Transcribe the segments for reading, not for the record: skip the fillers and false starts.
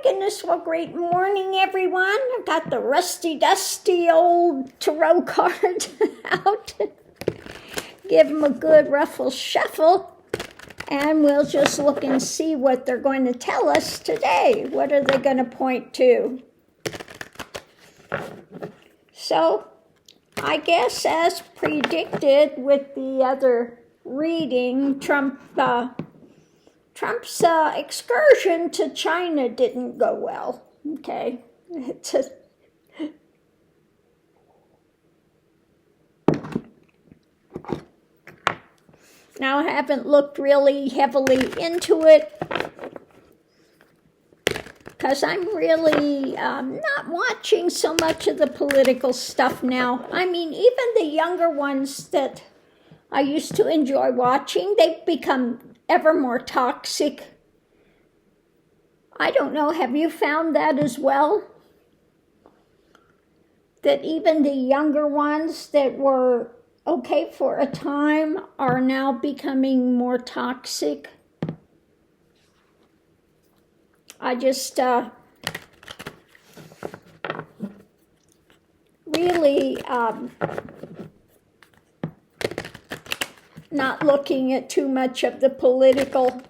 goodness, well, great morning, everyone. I've got the rusty, dusty old tarot card out. Give them a good ruffle shuffle, and we'll just look and see what they're going to tell us today. What are they going to point to? So, I guess as predicted with the other reading, Trump's excursion to China didn't go well. Okay, now I haven't looked really heavily into it because I'm really not watching so much of the political stuff now. I mean, even the younger ones that I used to enjoy watching, they've become ever more toxic. I don't know, have you found that as well? That even the younger ones that were okay for a time are now becoming more toxic? I just really not looking at too much of the political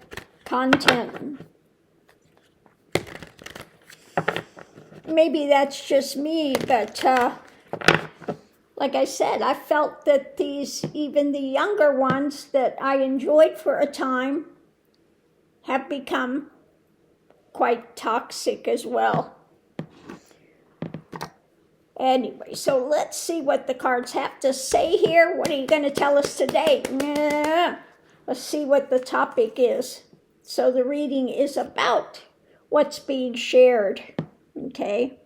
content. Maybe that's just me, but like I said, I felt that even the younger ones that I enjoyed for a time have become quite toxic as well. Anyway, so let's see what the cards have to say here. What are you going to tell us today? Let's see what the topic is. So the reading is about what's being shared. Okay.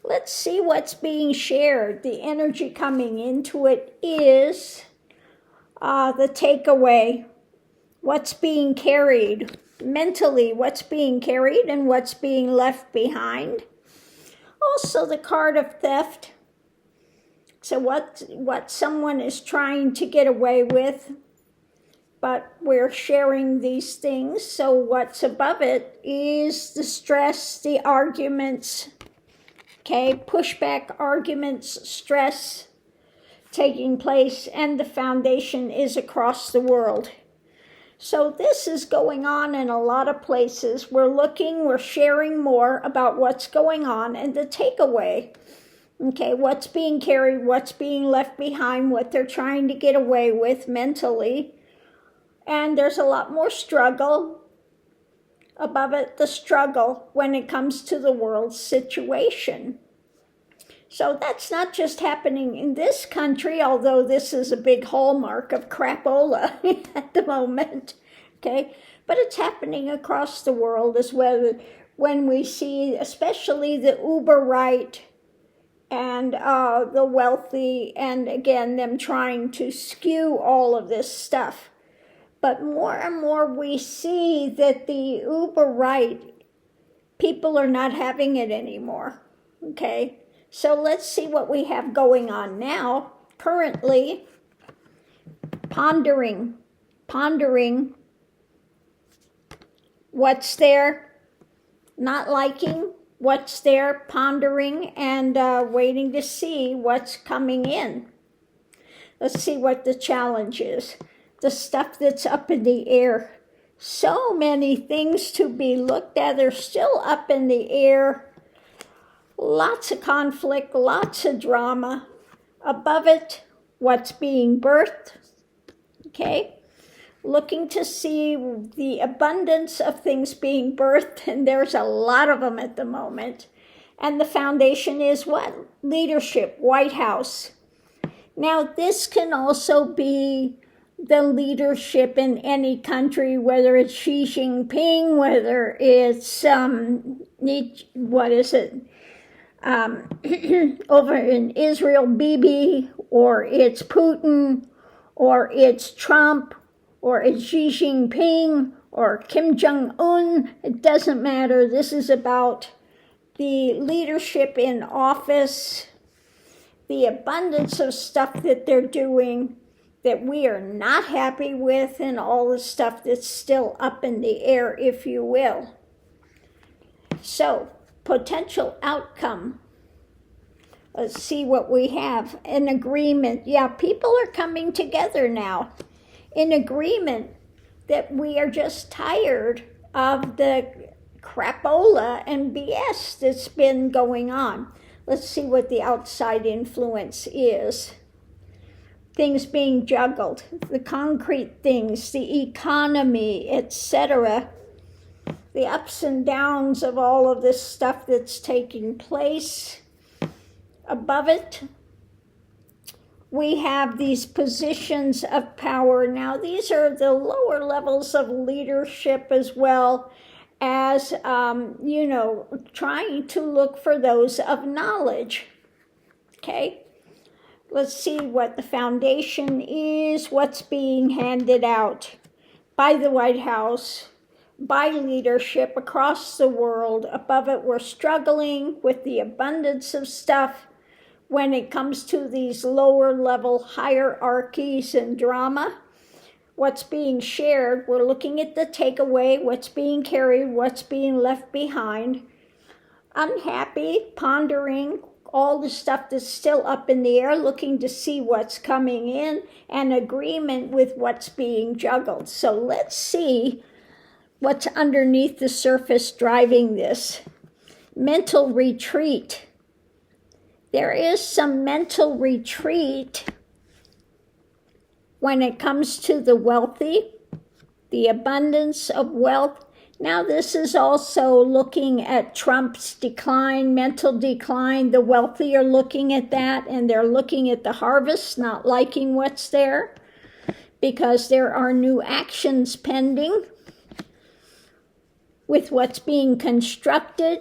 Let's see what's being shared. The energy coming into it is the takeaway. What's being carried mentally, what's being carried and what's being left behind. Also the card of theft. So what someone is trying to get away with, but we're sharing these things. So what's above it is the stress, the arguments, okay, pushback, arguments, stress taking place, and the foundation is across the world. So this is going on in a lot of places. We're sharing more about what's going on and the takeaway. Okay, what's being carried, what's being left behind, what they're trying to get away with mentally. And there's a lot more struggle. Above it, the struggle when it comes to the world situation. So that's not just happening in this country, although this is a big hallmark of crapola at the moment, okay? But it's happening across the world as well when we see especially the uber right and the wealthy, and again, them trying to skew all of this stuff. But more and more we see that the uber right, people are not having it anymore, okay? So let's see what we have going on now. Currently, pondering what's there, not liking what's there, pondering and waiting to see what's coming in. Let's see what the challenge is. The stuff that's up in the air. So many things to be looked at. They're still up in the air. Lots of conflict, lots of drama. Above it, what's being birthed. Okay? Looking to see the abundance of things being birthed, and there's a lot of them at the moment. And the foundation is what? Leadership, White House. Now, this can also be the leadership in any country, whether it's Xi Jinping, whether it's, over in Israel, Bibi, or it's Putin, or it's Trump, or it's Xi Jinping, or Kim Jong-un. It doesn't matter. This is about the leadership in office, the abundance of stuff that they're doing, that we are not happy with, and all the stuff that's still up in the air, if you will. So, potential outcome. Let's see what we have. An agreement. Yeah, people are coming together now in agreement that we are just tired of the crapola and BS that's been going on. Let's see what the outside influence is. Things being juggled, the concrete things, the economy, etc. The ups and downs of all of this stuff that's taking place. Above it, we have these positions of power. Now, these are the lower levels of leadership as well as, trying to look for those of knowledge. Okay? Let's see what the foundation is, what's being handed out by the White House, by leadership across the world. Above it, we're struggling with the abundance of stuff when it comes to these lower level hierarchies and drama. What's being shared, we're looking at the takeaway, what's being carried, what's being left behind. Unhappy, pondering all the stuff that's still up in the air, looking to see what's coming in, and agreement with what's being juggled. So let's see what's underneath the surface driving this. Mental retreat. There is some mental retreat when it comes to the wealthy, the abundance of wealth. Now this is also looking at Trump's decline, mental decline. The wealthy are looking at that, and they're looking at the harvest, not liking what's there, because there are new actions pending with what's being constructed.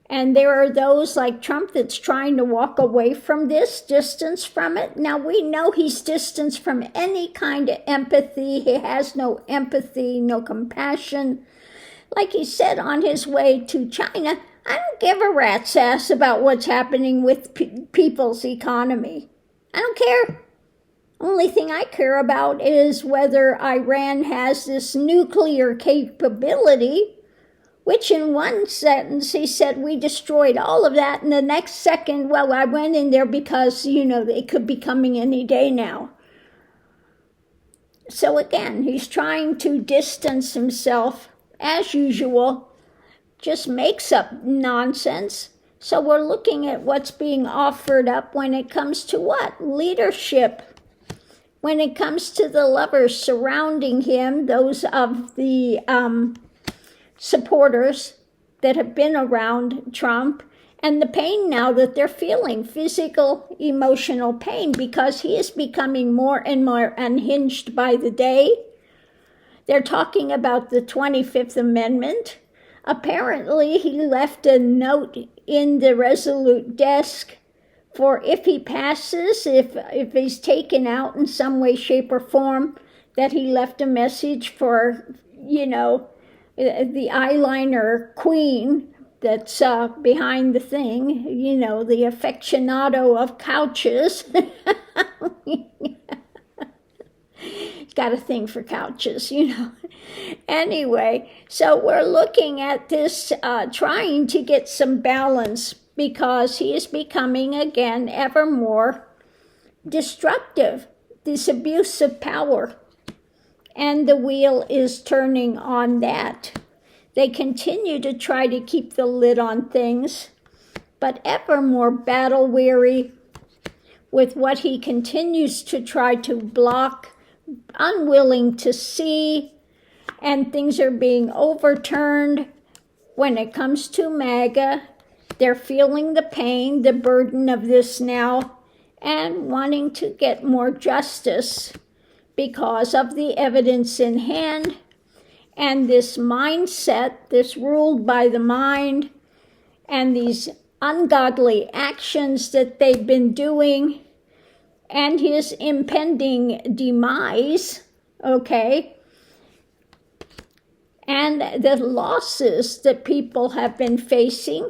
And there are those like Trump that's trying to walk away from this, distance from it. Now we know he's distanced from any kind of empathy. He has no empathy, no compassion. Like he said on his way to China, I don't give a rat's ass about what's happening with people's economy. I don't care. Only thing I care about is whether Iran has this nuclear capability, which in one sentence he said, we destroyed all of that. And the next second, well, I went in there because, they could be coming any day now. So again, he's trying to distance himself, as usual, just makes up nonsense. So we're looking at what's being offered up when it comes to what? Leadership. When it comes to the lovers surrounding him, those of the supporters that have been around Trump, and the pain now that they're feeling, physical, emotional pain, because he is becoming more and more unhinged by the day. They're talking about the 25th Amendment. Apparently, he left a note in the Resolute desk for if he passes, if he's taken out in some way, shape, or form, that he left a message for, the eyeliner queen that's behind the thing, the aficionado of couches. Got a thing for couches, Anyway, so we're looking at this, trying to get some balance, because he is becoming, again, ever more destructive, this abuse of power. And the wheel is turning on that. They continue to try to keep the lid on things, but ever more battle-weary with what he continues to try to block, unwilling to see, and things are being overturned. When it comes to MAGA, they're feeling the pain, the burden of this now, and wanting to get more justice because of the evidence in hand and this mindset, this ruled by the mind, and these ungodly actions that they've been doing, and his impending demise, okay, and the losses that people have been facing.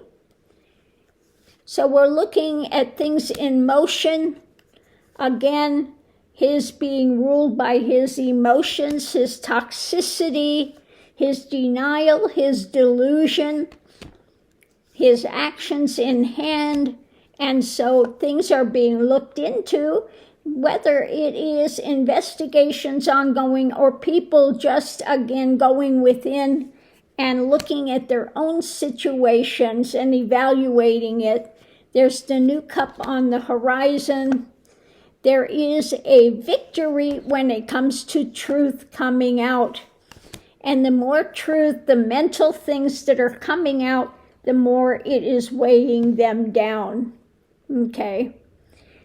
So we're looking at things in motion. Again, his being ruled by his emotions, his toxicity, his denial, his delusion, his actions in hand. And so things are being looked into, whether it is investigations ongoing or people just, again, going within and looking at their own situations and evaluating it. There's the new cup on the horizon. There is a victory when it comes to truth coming out. And the more truth, the mental things that are coming out, the more it is weighing them down. Okay?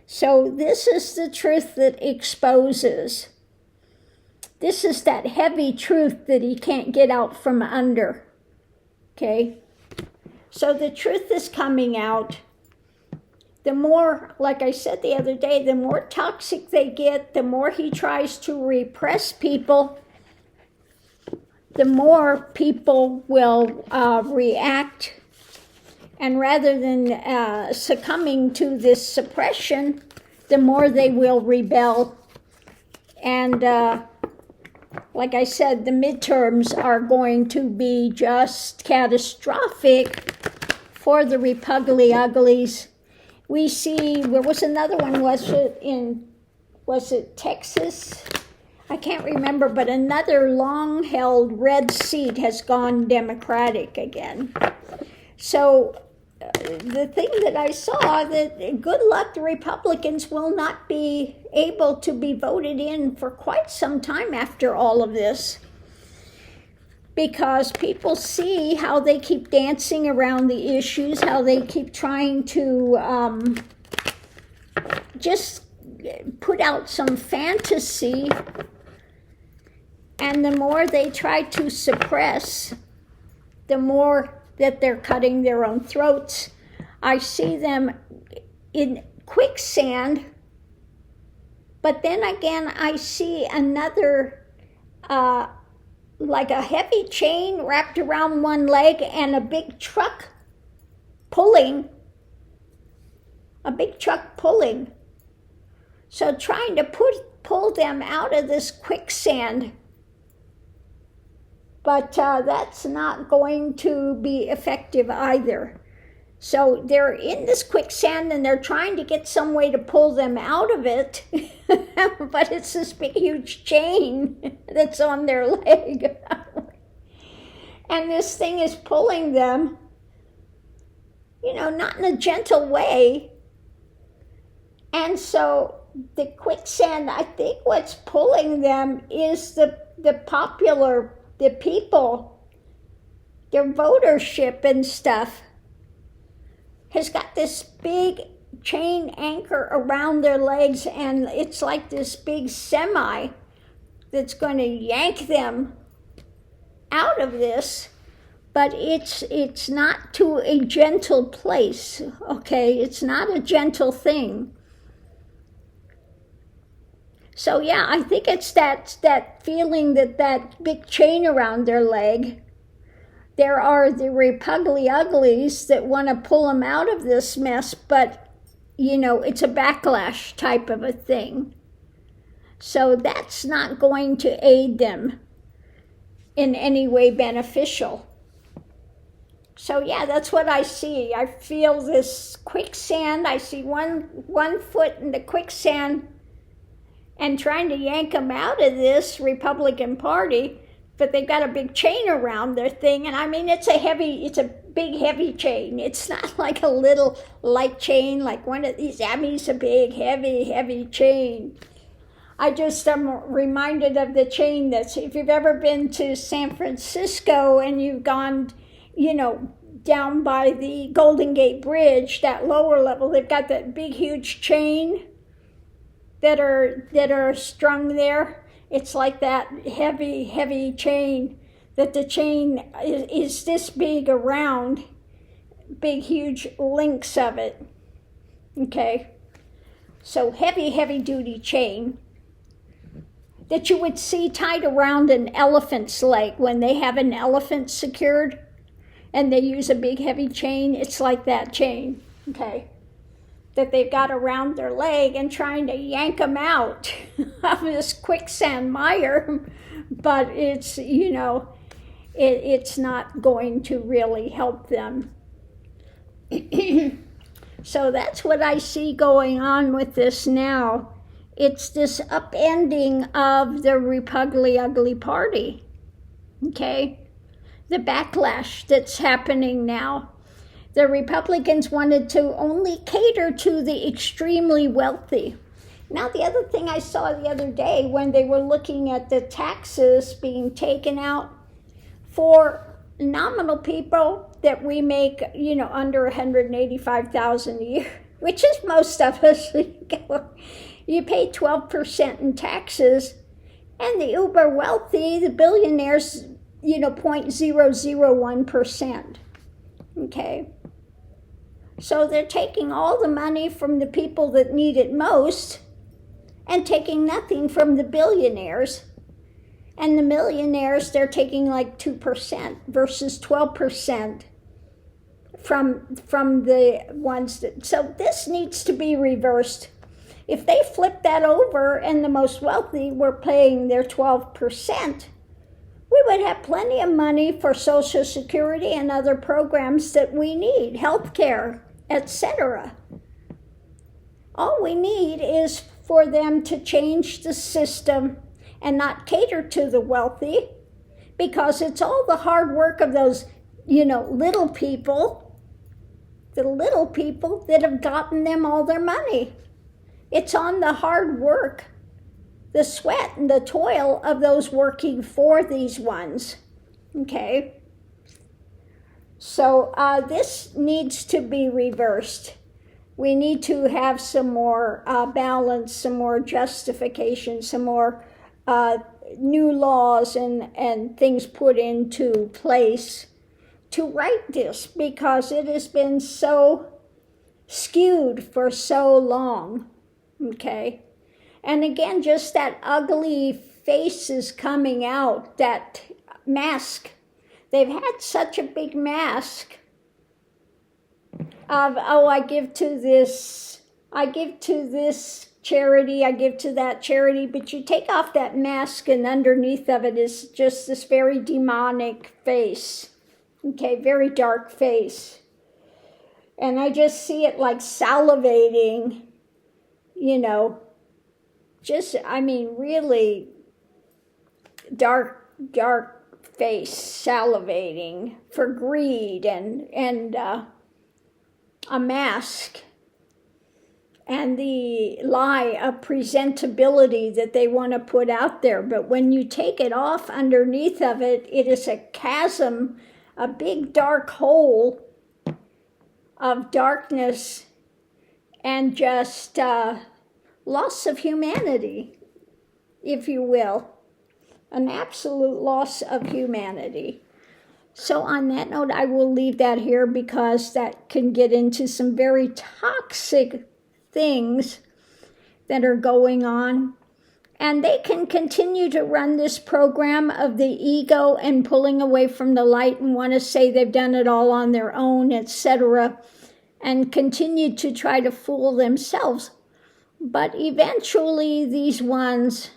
So this is the truth that exposes. This is that heavy truth that he can't get out from under. Okay? So the truth is coming out. The more, like I said the other day, the more toxic they get, the more he tries to repress people, the more people will react. And rather than succumbing to this suppression, the more they will rebel. And like I said, the midterms are going to be just catastrophic for the Republic Uglies. We see, there was another one, was it Texas? I can't remember, but another long-held red seat has gone Democratic again. So the thing that I saw, that good luck, the Republicans will not be able to be voted in for quite some time after all of this, because people see how they keep dancing around the issues, how they keep trying to just put out some fantasy, and the more they try to suppress, the more that they're cutting their own throats. I see them in quicksand, but then again I see another, like a heavy chain wrapped around one leg and a big truck pulling. So trying to pull them out of this quicksand. But that's not going to be effective either. So they're in this quicksand and they're trying to get some way to pull them out of it. But it's this big, huge chain that's on their leg. And this thing is pulling them, not in a gentle way. And so the quicksand, I think what's pulling them is the people, their votership and stuff, has got this big chain anchor around their legs, and it's like this big semi that's going to yank them out of this, but it's not to a gentle place, okay? It's not a gentle thing. So yeah, I think it's that feeling that big chain around their leg. There are the Republic Uglies that want to pull them out of this mess, but, it's a backlash type of a thing. So that's not going to aid them in any way beneficial. So yeah, that's what I see. I feel this quicksand. I see one foot in the quicksand and trying to yank them out of this Republican Party, but they've got a big chain around their thing. And I mean, it's a big, heavy chain. It's not like a little light chain like one of these. I mean, it's a big, heavy chain. I just am reminded of the chain that's, if you've ever been to San Francisco and you've gone, down by the Golden Gate Bridge, that lower level, they've got that big, huge chain that are strung there. It's like that heavy chain, that the chain is this big around, big huge links of it. Okay, so heavy duty chain that you would see tied around an elephant's leg when they have an elephant secured and they use a big heavy chain. It's like that chain. Okay, that they've got around their leg and trying to yank them out of this quicksand mire. But it's, it's not going to really help them. So that's what I see going on with this now. It's this upending of the Repugly Ugly Party, okay? The backlash that's happening now. The Republicans wanted to only cater to the extremely wealthy. Now, the other thing I saw the other day when they were looking at the taxes being taken out for nominal people that we make, under $185,000 a year, which is most of us. You pay 12% in taxes, and the uber wealthy, the billionaires, 0.001%. Okay. So they're taking all the money from the people that need it most and taking nothing from the billionaires. And the millionaires, they're taking like 2% versus 12% from the ones that... So this needs to be reversed. If they flip that over and the most wealthy were paying their 12%, we would have plenty of money for Social Security and other programs that we need, healthcare, etc. All we need is for them to change the system and not cater to the wealthy, because it's all the hard work of those, little people, the little people that have gotten them all their money. It's on the hard work, the sweat and the toil of those working for these ones, okay? So this needs to be reversed. We need to have some more balance, some more justification, some more new laws and things put into place to right this, because it has been so skewed for so long, okay? And again, just that ugly face is coming out, that mask. They've had such a big mask of, I give to this charity, I give to that charity, but you take off that mask and underneath of it is just this very demonic face, okay, very dark face. And I just see it like salivating, really dark face, salivating for greed and a mask. And the lie of presentability that they want to put out there. But when you take it off underneath of it, it is a chasm, a big dark hole of darkness and just loss of humanity, if you will. An absolute loss of humanity. So on that note, I will leave that here because that can get into some very toxic things that are going on. And they can continue to run this program of the ego and pulling away from the light and want to say they've done it all on their own, etc., and continue to try to fool themselves. But eventually these ones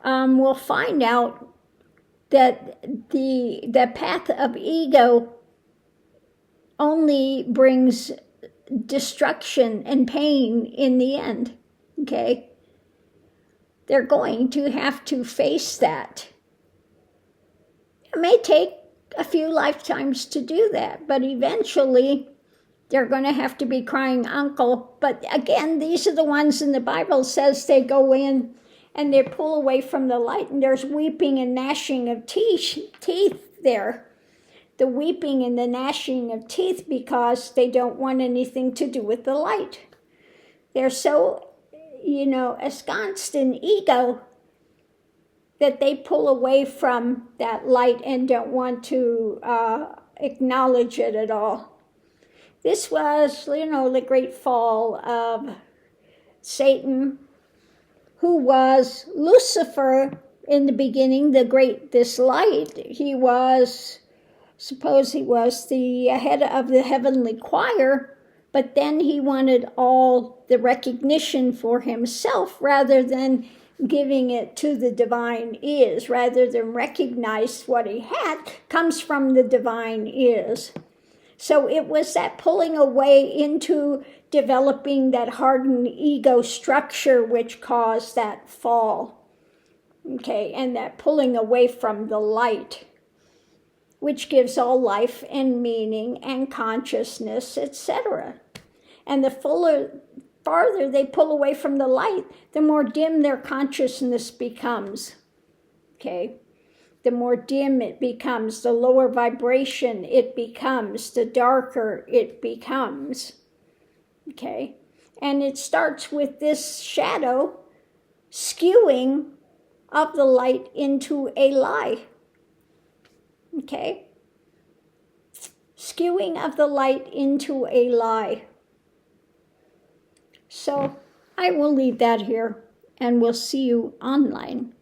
will find out that the path of ego only brings destruction and pain in the end, okay? They're going to have to face that. It may take a few lifetimes to do that, but eventually they're going to have to be crying uncle. But again, these are the ones in the Bible says they go in and they pull away from the light, and there's weeping and gnashing of teeth there. The weeping and the gnashing of teeth because they don't want anything to do with the light. They're so, ensconced in ego that they pull away from that light and don't want to acknowledge it at all. This was, the great fall of Satan, who was Lucifer in the beginning, this light. He was the head of the heavenly choir, but then he wanted all the recognition for himself rather than giving it to the divine is, rather than recognize what he had comes from the divine is. So it was that pulling away into developing that hardened ego structure which caused that fall. Okay, and that pulling away from the light, which gives all life and meaning and consciousness, etc. And the farther they pull away from the light, the more dim their consciousness becomes. Okay? The more dim it becomes, the lower vibration it becomes, the darker it becomes. Okay? And it starts with this shadow skewing of the light into a lie. Okay? Skewing of the light into a lie. So I will leave that here, and we'll see you online.